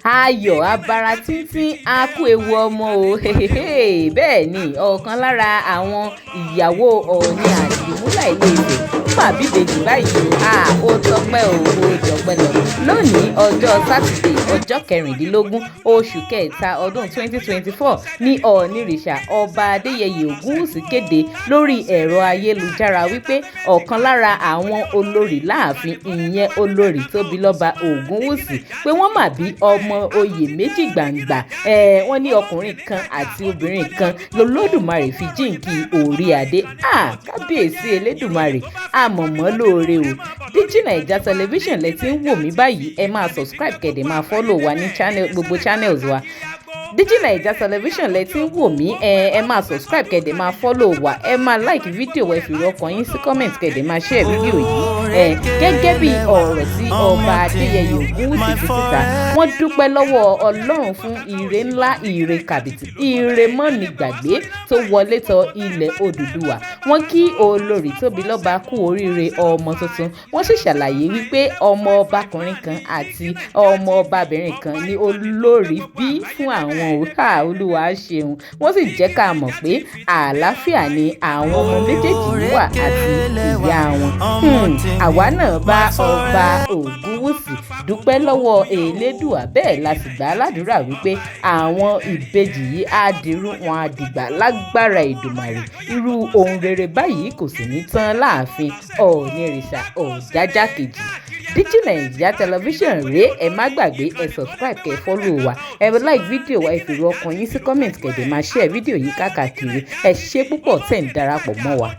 ayọ̀ abara tíntín a kú ewu ọmọ o bẹ́ẹ̀ ni ọ̀kan lára àwọn ìyàwó Ọọ̀ni àdìmúlà Ilé-Ifẹ̀ mà bíbejì báyìí ó tọpẹ́ o ó jọpẹ́ lọ lónìí ọjọ́ sátidé ọjọ́ kẹrìndínlógún oṣù kẹta ọdún 2024 ní ọ̀nìrìṣà ọba adéyẹyè ògúnwùsì kéde lórí ẹ̀rọ ayélujára wípé ọ̀kan lára àwọn olórí láàfin ìyẹn olórí tóbilọ́ba ògúnwùsì pé wọ́n mà bí ọmọ oyè méjì gbàǹgbà wọ́n ní ọkùnrin kan àti obìnrin kan lolódùmarè fi jíǹkì orí adé kábíyèsí elédùmarè àmọ̀mọ́ lóore o. Digi Naija television lẹ ti ń wò mí báyìí ẹ máa subscribe kẹ̀dẹ̀ máa follow wa ní gbogbo channels wa. Digi Naija television lẹ ti ń wò mí ẹ máa subscribe kẹ̀dẹ̀ máa follow wa ẹ máa like fídíò ẹ fi ọkàn yín sí comment kẹ̀dẹ̀ máa share fídíò yìí gẹ́gẹ́ bí ọ̀rọ̀ tí ọba adéyẹyè ògúnwùsì fi síta wọ́n dúpẹ́ lọ́wọ́ ọlọ́run fún ire ńlá ire kàbìtì ire mọ́ni gbàgbé tó wọlé tọ ilẹ̀ Odùduwà wọ́n kí olórí tóbilọ́ba kú oríire ọmọ tuntun wọ́n sì ṣàlàyé wípé ọmọ ọbakùnrin kan àti ọmọ ọbabìnrin kan ni olórí bí fún àwọn olúwa ṣeun wọ́n sì jẹ́ ká mọ̀ pé àlàáfíà ni àwọn ọmọ méjèèjì wà àti ìyá wọn. Àwa náà bá ọba ògúnwùsì dúpẹ́ lọ́wọ́ elédùà bẹ́ẹ̀ la sì gbà á ládùúrà wípé àwọn ìbejì yìí á dirú wọn á dìgbà lágbára ìdùmarè irú ohun rere báyìí kò sì ní tán láàfin ọ̀nìrìṣà ọ̀jájá kejì. Digi Naija television rèé ẹ má gbàgbé ẹ subscribe kẹ́ follow wa ẹ like fídíò wa ẹ fi ọkàn yín sí comment kẹ̀dẹ̀ máa share fídíò yìí káàkiri ẹ ṣé púpọ̀ tẹ̀ ń darapọ̀ mọ́ wa.